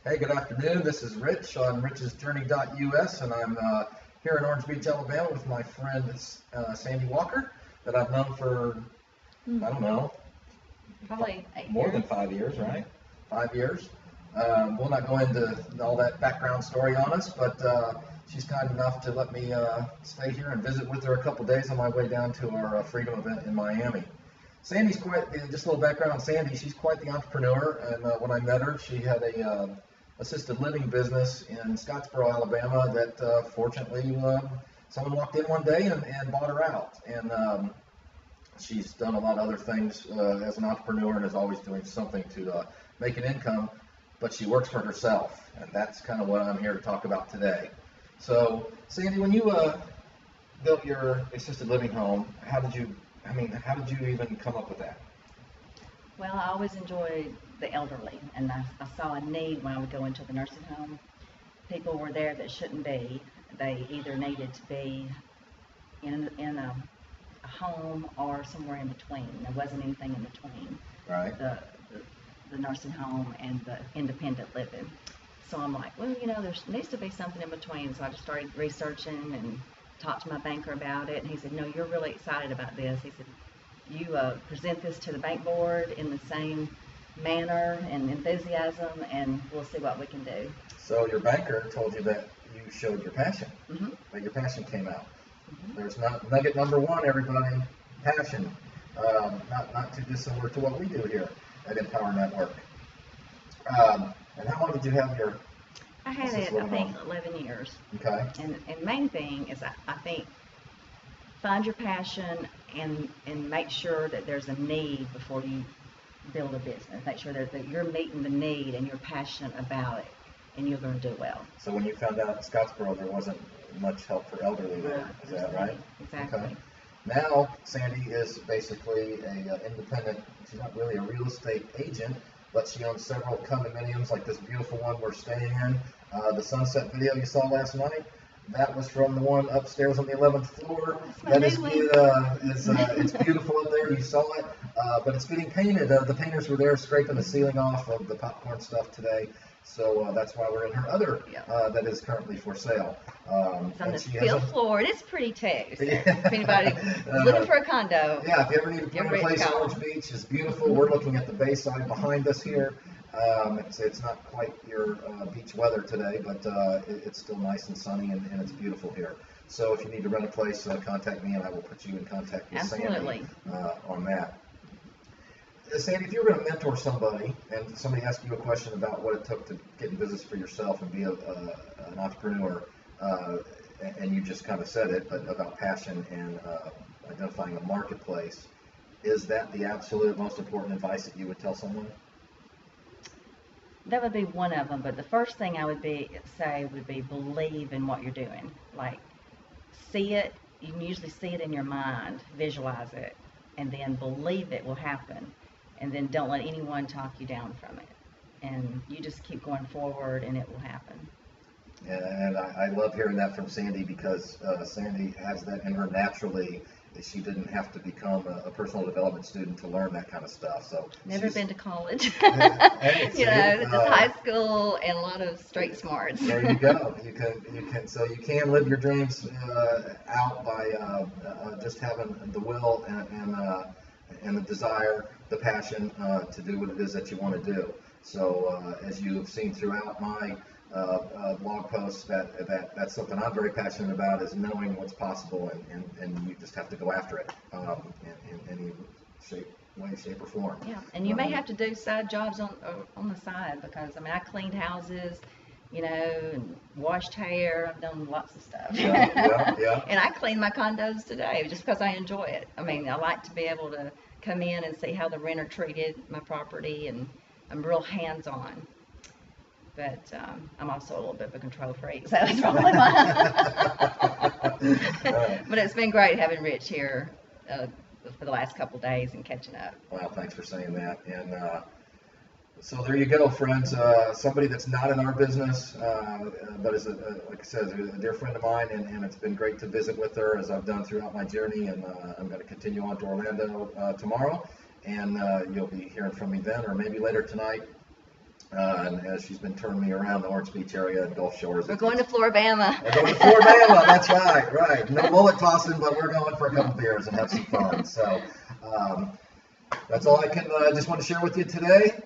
Hey, good afternoon. This is Rich on richesjourney.us, and I'm here in Orange Beach, Alabama with my friend Sandy Walker that I've known for, I don't know, Probably more than 5 years, right? 5 years. We'll not go into all that background story on us, but she's kind enough to let me stay here and visit with her a couple days on my way down to our Freedom event in Miami. Sandy's just a little background on Sandy, she's quite the entrepreneur, and when I met her, she had a assisted living business in Scottsboro, Alabama that fortunately someone walked in one day and bought her out. And she's done a lot of other things as an entrepreneur and is always doing something to make an income, but she works for herself, and that's kind of what I'm here to talk about today. So, Sandy, when you built your assisted living home, how did you even come up with that? Well, I always enjoyed the elderly, and I saw a need when I would go into the nursing home. People were there that shouldn't be. They either needed to be in a home or somewhere in between. There wasn't anything in between. Right. The nursing home and the independent living. So I'm like, well, there needs to be something in between. So I just started researching and talked to my banker about it, and he said, no, you're really excited about this. He said, you present this to the bank board in the same manner and enthusiasm, and we'll see what we can do. So your banker told you that you showed your passion, Mm-hmm. that your passion came out. Mm-hmm. There's nugget number one, everybody, passion. Not too dissimilar to what we do here at Empower Network. And how long did you have your I had it, I think, 11 years. Okay. And main thing is I think find your passion and make sure that there's a need before you build a business. Make sure that you're meeting the need and you're passionate about it, and you're going to do well. So when you found out in Scottsboro there wasn't much help for elderly there, is that right? Exactly. Okay. Now Sandy is basically a independent. She's not really a real estate agent, but she owns several condominiums, like this beautiful one we're staying in. The sunset video you saw last night, that was from the one upstairs on the 11th floor. That is it's beautiful up there. You saw it, but it's getting painted. The painters were there scraping the ceiling off of the popcorn stuff today. So that's why we're in her other that is currently for sale. It's on the 5th floor. It is pretty too. So if anybody is looking for a condo, yeah, if you ever need to find a place in Orange Beach, it's beautiful. We're looking at the bayside behind us here. It's not quite your beach weather today, but it's still nice and sunny, and it's beautiful here. So if you need to rent a place, contact me, and I will put you in contact with Sandy on that. Sandy, if you were going to mentor somebody, and somebody asked you a question about what it took to get in business for yourself and be an entrepreneur, and you just kind of said it, but about passion and identifying a marketplace, is that the absolute most important advice that you would tell someone? that would be one of them. But the first thing I would say would be believe in what you're doing. Like, see it. You can usually see it in your mind, visualize it, and then believe it will happen. And then don't let anyone talk you down from it. And you just keep going forward, and it will happen. And I love hearing that from Sandy, because Sandy has that in her naturally. She didn't have to become a personal development student to learn that kind of stuff. So never been to college. Hey, Just high school and a lot of straight smarts. There you go. You can live your dreams out by just having the will and the desire, the passion to do what it is that you want to do. So as you have seen throughout my blog posts, that's something I'm very passionate about, is knowing what's possible, and you just have to go after it in any way, shape, or form. Yeah, and you may have to do side jobs on the side, because I cleaned houses, and washed hair. I've done lots of stuff. Yeah. And I clean my condos today just because I enjoy it. I like to be able to come in and see how the renter treated my property, and I'm real hands-on. But I'm also a little bit of a control freak, so that's probably why. But it's been great having Rich here for the last couple of days and catching up. Well, thanks for saying that. And so there you go, friends. Somebody that's not in our business, but is, like I said, a dear friend of mine, and it's been great to visit with her as I've done throughout my journey. And I'm going to continue on to Orlando tomorrow, and you'll be hearing from me then, or maybe later tonight. and she's been turning me around the Orange Beach area and Gulf Shores. We're going to Floribama. We're going to Floribama. That's right, right. No mullet tossing, but we're going for a couple beers and have some fun. So that's all I can. Just want to share with you today.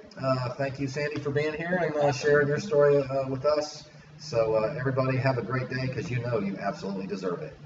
Thank you, Sandy, for being here and sharing your story with us. So everybody have a great day, because you know you absolutely deserve it.